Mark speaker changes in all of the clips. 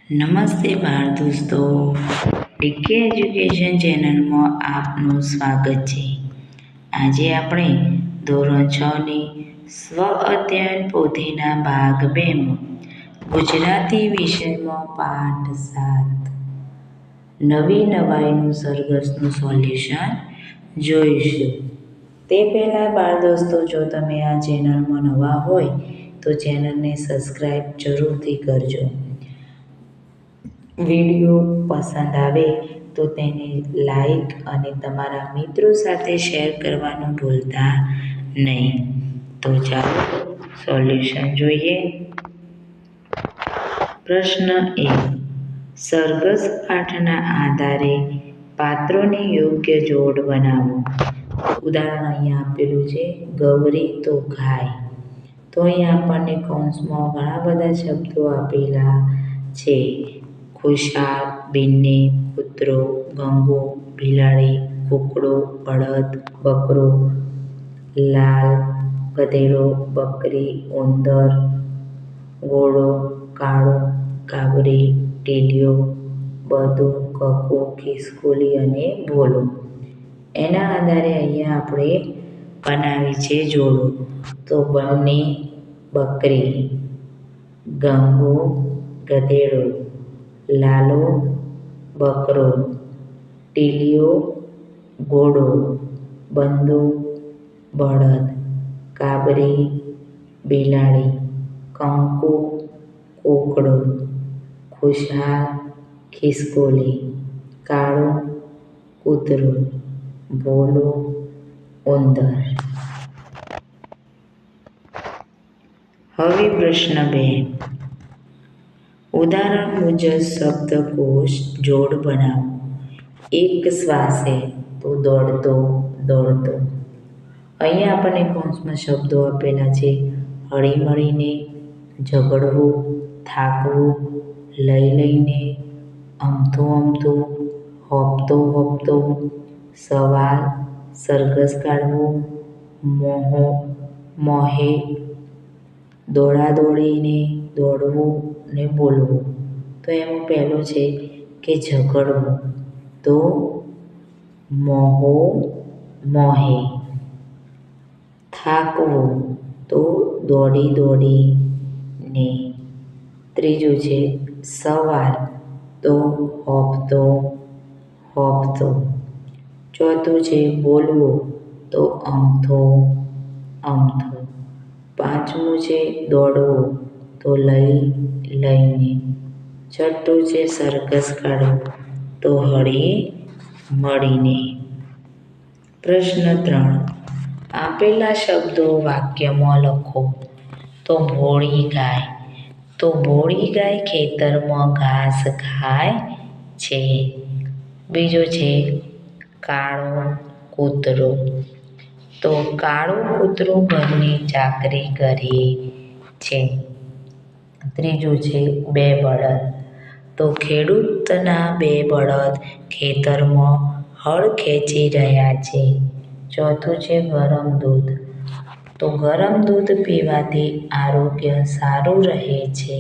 Speaker 1: નમસ્તે બાળ દોસ્તો, ડીકે એજ્યુકેશન ચેનલમાં આપનું સ્વાગત છે. આજે આપણે ધોરણ 6ની સ્વ અધ્યયન પોથીના ભાગ 2માં ગુજરાતી વિષયમાં પાઠ 7 નવી નવાઈનું સરઘસનું સોલ્યુશન જોઈશું. તે પહેલાં બાળ દોસ્તો, જો તમે આ ચેનલમાં નવા હોય તો ચેનલને સબસ્ક્રાઈબ જરૂરથી કરજો. વિડીયો પસંદ આવે તો તેને લાઈક અને તમારા મિત્રો સાથે શેર કરવાનું ભૂલતા નહીં. તો ચાલો સોલ્યુશન જોઈએ. પ્રશ્ન 1. સરઘસ પાઠના આધારે પાત્રોની યોગ્ય જોડ બનાવો. ઉદાહરણ અહીંયા આપેલું છે, ગૌરી તો ગાય. તો અહીંયા આપણને કૌંસમાં ઘણા બધા શબ્દો આપેલા છે. ખુશાલ, બિન્ની, કૂતરો, ગંગો, બિલાડી, કૂકડો, બળદ, બકરો, લાલ, ગધેડો, બકરી, ઉંદર, ઘોડો, કાળો, કાબરી, ટીલીઓ, બધો, કક્કો, ખિસકોલી અને ભોલો. એના આધારે અહીંયા આપણે બનાવી છે જોડો. તો બંને બકરી, ગંગો ગધેડો, લાલો બકરો, ટીલીઓ ઘોડો, બંદો બળદ, કાબરી બિલાડી, કંકુ કૂકડો, ખુશાલ ખિસકોલી, કાળો કૂતરો, ભોલો ઉંદર. હવે પ્રશ્ન 2. ઉદાહરણ મુજબ શબ્દકોશ જોડ બનાવો. એક શ્વાસે તો દોડતો દોડતો. અહીંયા આપણને કૌંસમાં શબ્દો આપેલા છે. હળીમળીને, ઝઘડવું, થાકવું, લઈ લઈને, અમથું અમથું, હોપતો હોપતો, સવાલ, સરઘસ કાઢવું, મોહે, દોડાદોડીને, દોડવું ને બોલવું. તો એમાં પહેલું છે કે ઝઘડવું. તો મોહે. થાકવું તો દોડી દોડીને. ત્રીજું છે સવાલ તો હોપતો હોપતો. ચોથું છે બોલવું તો અમથો અમથો. પાંચમું છે દોડવું તો લઈ લઈને. છઠ્ઠું છે સરઘસ કાઢવું તો હળી મળીને. પ્રશ્ન 3. આપેલા શબ્દો વાક્યમાં લખો. તો ભોળી ગાય. તો ભોળી ગાય ખેતરમાં ઘાસ ખાય છે. બીજો છે કાળો કૂતરો. તો કાળો કૂતરો ઘરની ચાકરી કરે છે. ત્રીજું છે બે બળદ. તો ખેડૂતના બે બળદ ખેતરમાં હળ ખેંચી રહ્યા છે. ચોથું છે ગરમ દૂધ. તો ગરમ દૂધ પીવાથી આરોગ્ય સારું રહે છે.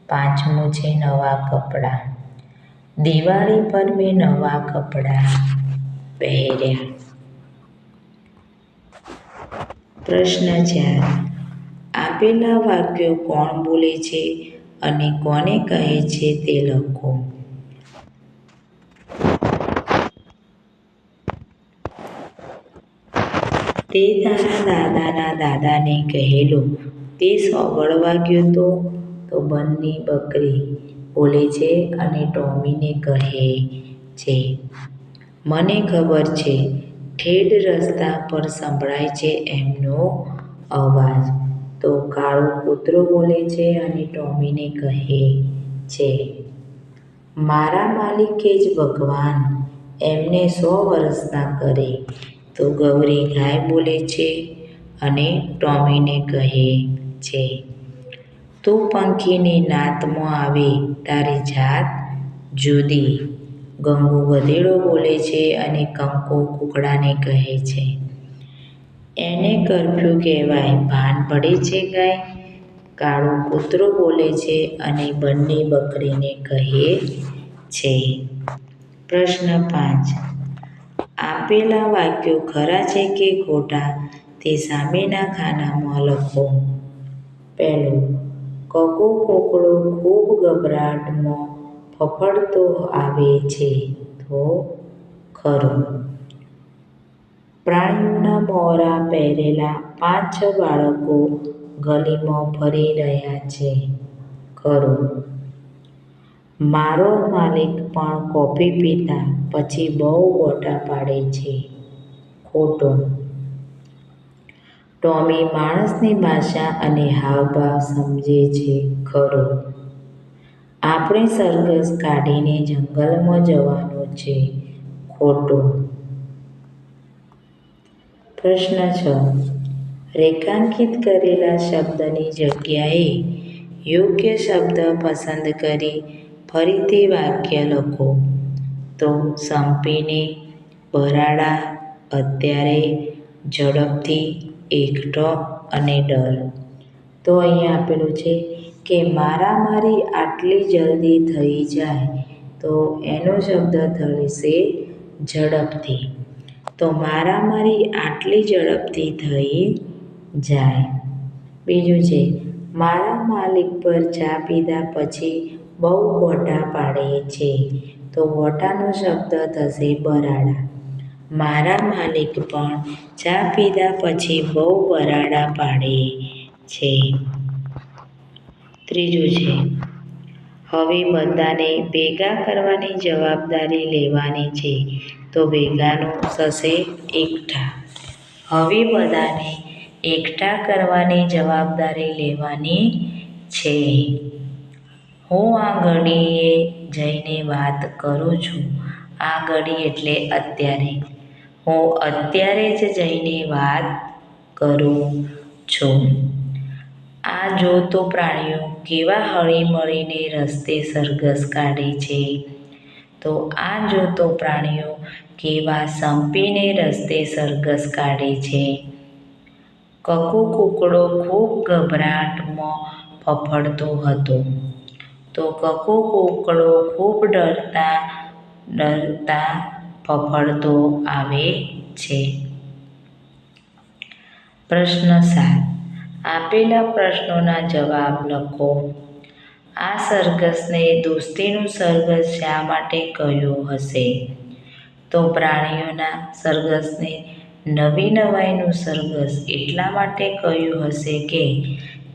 Speaker 1: પાંચમું છે નવા કપડાં. દિવાળી પર મેં નવા કપડાં પહેર્યા. પ્રશ્ન 4. આપેલા વાક્યો કોણ બોલે છે અને કોને કહે છે તે લખો. તે તારા દાદાના દાદાને કહેલું, તે સોગળવા ગયો તો બંની બકરી બોલે છે અને ટોમીને કહે છે, મને ખબર છે, ઠેઠ રસ્તા પર સંભળાય છે એમનો અવાજ. તો કાળો કૂતરો બોલે છે અને ટોમીને કહે છે, મારા માલિકે જ ભગવાન એમને 100 વર્ષના કરે. તો ગૌરી ગાય બોલે છે અને ટોમીને કહે છે, તું પંખીની નાતમાં આવે તારી જાત જુદી. ગંગુ ગધેડો બોલે છે અને કંકુ કૂકડાને કહે છે, એને કરફ્યુ કહેવાય, ભાન પડે છે ગાય. કાળું કૂતરું બોલે છે અને બંને બકરીને કહે છે. પ્રશ્ન 5. આપેલા વાક્યો ખરા છે કે ખોટા તે સામેના ખાનામાં લખો. પહેલું, કકુ કૂકડો ખૂબ ગભરાટમાં ફફડતો આવે છે. તો ખરું. પ્રાણીઓના મોંરા પહેરેલા 5-6 બાળકો ગલીમાં ફરી રહ્યા છે. ખરું. મારો માલિક પણ કોફી પીતા પછી બહુ વોટા પાડે છે. ખોટું. ટોમી માણસની ભાષા અને હાવભાવ સમજે છે. ખરું. આપણે સરઘસ કાઢીને જંગલમાં જવાનું છે. ખોટું. પ્રશ્ન 6. રેખાંકિત કરેલા શબ્દની જગ્યાએ યોગ્ય શબ્દ પસંદ કરી ફરીથી વાક્ય લખો. તો સંપીને, બરાડા, અત્યારે, ઝડપથી, એકઠો અને ડર. તો અહીંયા આપેલું છે કે મારામારી આટલી જલ્દી થઈ જાય તો એનો શબ્દ થશે ઝડપથી. તો મારામારી આટલી ઝડપથી થઈ જાય. બીજું છે મારા માલિક પર ચા પીધા પછી બહુ વોટા પાડે છે. તો વોટાનો શબ્દ થશે બરાડા. મારા માલિક પણ ચા પીધા પછી બહુ બરાડા પાડે છે. ત્રીજું છે હવે બધાને ભેગા કરવાની જવાબદારી લેવાની છે. તો ભેગાનું થશે એકઠા. હવે બધાને એકઠા કરવાની જવાબદારી લેવાની છે. હું આ ઘડીએ જઈને વાત કરું છું. આ ઘડી એટલે અત્યારે. હું અત્યારે જ જઈને વાત કરું છું. આ જો તો પ્રાણીઓ કેવા હળીમળીને રસ્તે સરઘસ કાઢે છે. તો આ જો તો પ્રાણીઓ કેવા સંપીને રસ્તે સરઘસ કાઢે છે. કકુ કૂકડો ખૂબ ગભરાટમાં ફફડતો હતો. તો કકુ કૂકડો ખૂબ ડરતા ફફડતો આવે છે. પ્રશ્ન 7. આપેલા પ્રશ્નોના જવાબ લખો. આ સરઘસને દોસ્તીનું સરઘસ શા માટે કહ્યું હશે? તો પ્રાણીઓના સરઘસને નવી નવાઈનું સરઘસ એટલા માટે કહ્યું હશે કે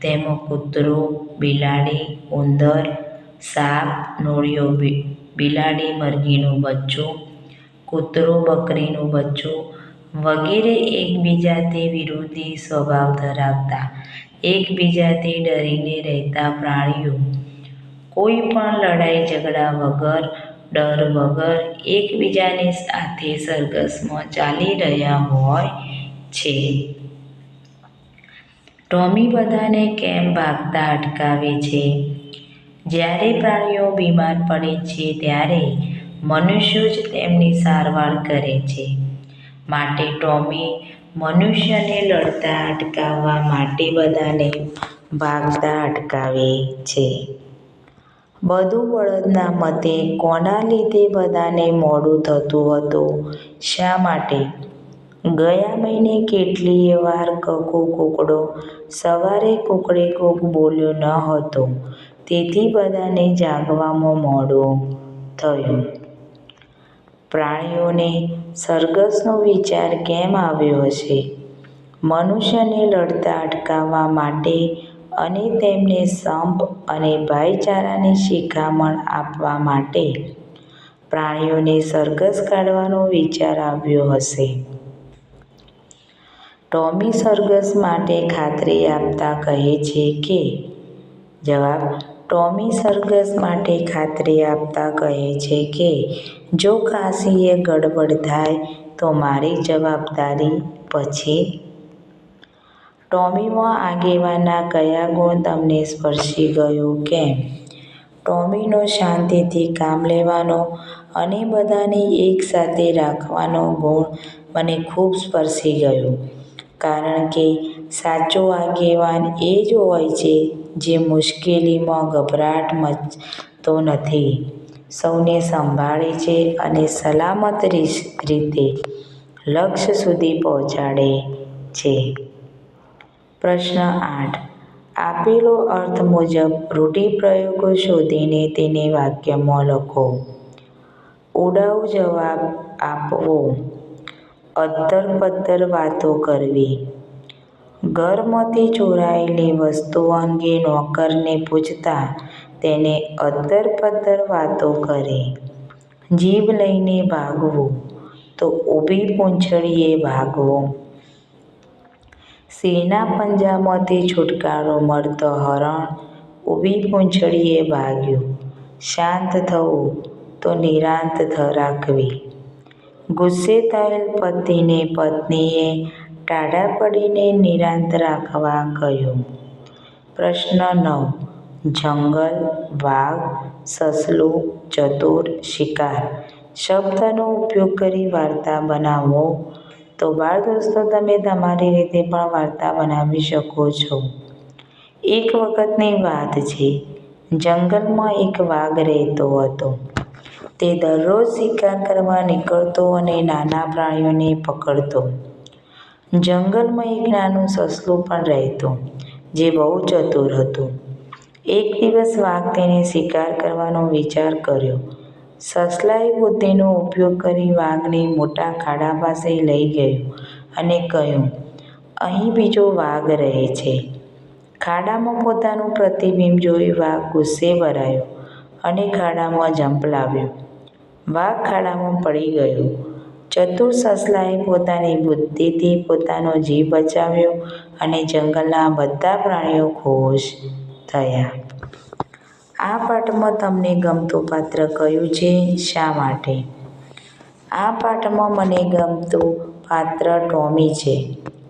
Speaker 1: તેમાં કૂતરો, બિલાડી, ઉંદર, સાપ, નોળિયો, બિલાડી મરઘીનું બચ્ચું, કૂતરો બકરીનું બચ્ચું વગેરે એકબીજાથી વિરોધી સ્વભાવ ધરાવતા, એકબીજાથી ડરીને રહેતા પ્રાણીઓ કોઈ પણ લડાઈ ઝઘડા વગર, ડર વગર એકબીજાની સાથે સરઘસમાં ચાલી રહ્યા હોય છે. ટોમી બધાને કેમ ભાગતા અટકાવે છે? જ્યારે પ્રાણીઓ બીમાર પડે છે ત્યારે મનુષ્યો જ તેમની સારવાર કરે છે. માટે ટોમી મનુષ્યને લડતા અટકાવવા માટે બધાને ભાગતા અટકાવે છે. બધું બળદના મતે કોના લીધે બધાને મોડું થતું હતું? શા માટે? ગયા મહિને કેટલીય વાર કકુ કૂકડો સવારે કૂકડેકૂક બોલ્યો ન હતો તેથી બધાને જાગવામાં મોડું થયું. પ્રાણીઓને સરઘસનો વિચાર કેમ આવ્યો હશે? મનુષ્યને લડતા અટકાવવા માટે અને તેમને સંપ અને ભાઈચારાની શિખામણ આપવા માટે પ્રાણીઓને સરઘસ કાઢવાનો વિચાર આવ્યો હશે. ટોમી સરઘસ માટે ખાતરી આપતા કહે છે કે જવાબ. ટોમી સરઘસ માટે ખાતરી આપતા કહે છે કે જો કાશીએ ગડબડ થાય તો મારી જવાબદારી. પછી ટોમીમાં આગેવાનના કયા ગુણ તમને સ્પર્શી ગયો? કેમ? ટોમીનો શાંતિથી કામ લેવાનો અને બધાને એકસાથે રાખવાનો ગુણ મને ખૂબ સ્પર્શી ગયો. કારણ કે સાચો આગેવાન એ જ હોય છે જે મુશ્કેલીમાં ગભરાટ મચતો નથી, સૌને સંભાળે છે અને સલામત રીતે લક્ષ્ય સુધી પહોંચાડે છે. પ્રશ્ન 8. આપેલો અર્થ મુજબ રૂઢિપ્રયોગો શોધીને તેને વાક્યમાં લખો. ઉડાઉ જવાબ આપવો. અધ્ધર-પદ્ધર વાતો કરવી. ઘરમાંથી ચોરાયેલી વસ્તુ અંગે નોકરને પૂછતા તેને અધ્ધર-પદ્ધર વાતો કરે. જીભ લઈને ભાગવું તો ઊભી પૂંછડીએ ભાગવું. સિંહના પંજામાંથી છુટકારો મળતો હરણ ઊભી પૂંછડીએ ભાગ્યું. શાંત થવું તો નિરાંત રાખવી. ગુસ્સે થયેલ પતિને પત્નીએ ટાઢા પડીને નિરાંત રાખવા કહ્યું. પ્રશ્ન 9. જંગલ, વાઘ, સસલું, ચતુર, શિકાર શબ્દનો ઉપયોગ કરી વાર્તા બનાવો. તો બાળદોસ્તો, તમે તમારી રીતે પણ વાર્તા બનાવી શકો છો. એક વખતની વાત છે. જંગલમાં એક વાઘ રહેતો હતો. તે દરરોજ શિકાર કરવા નીકળતો અને નાના પ્રાણીઓને પકડતો. જંગલમાં એક નાનું સસલું પણ રહેતું, જે બહુ ચતુર હતું. એક દિવસ વાઘ તેણે શિકાર કરવાનો વિચાર કર્યો. સસલાએ બુદ્ધિનો ઉપયોગ કરી વાઘને મોટા ખાડા પાસે લઈ ગયો અને કહ્યું, અહીં બીજો વાઘ રહે છે. ખાડામાં પોતાનું પ્રતિબિંબ જોઈ વાઘ ગુસ્સે ભરાયો અને ખાડામાં ઝંપલાવ્યો. વાઘ ખાડામાં પડી ગયો. ચતુર સસલાએ પોતાની બુદ્ધિથી પોતાનો જીવ બચાવ્યો અને જંગલના બધા પ્રાણીઓ ખુશ થયા. આ પાઠમાં તમને ગમતું પાત્ર કયું છે? શા માટે? આ પાઠમાં મને ગમતું પાત્ર ટોમી છે,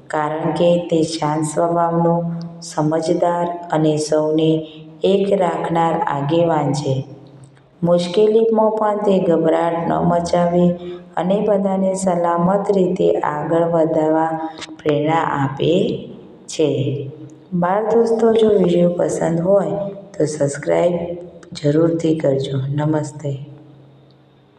Speaker 1: કારણ કે તે શાંત સ્વભાવનું, સમજદાર અને સૌને એક રાખનાર આગેવાન છે. મુશ્કેલીમાં પણ તે ગભરાટ ન મચાવે અને બધાને સલામત રીતે આગળ વધવા પ્રેરણા આપે છે. બાળદોસ્તો, જો વિડીયો પસંદ હોય તો સબસ્ક્રાઈબ જરૂરથી કરજો. નમસ્તે.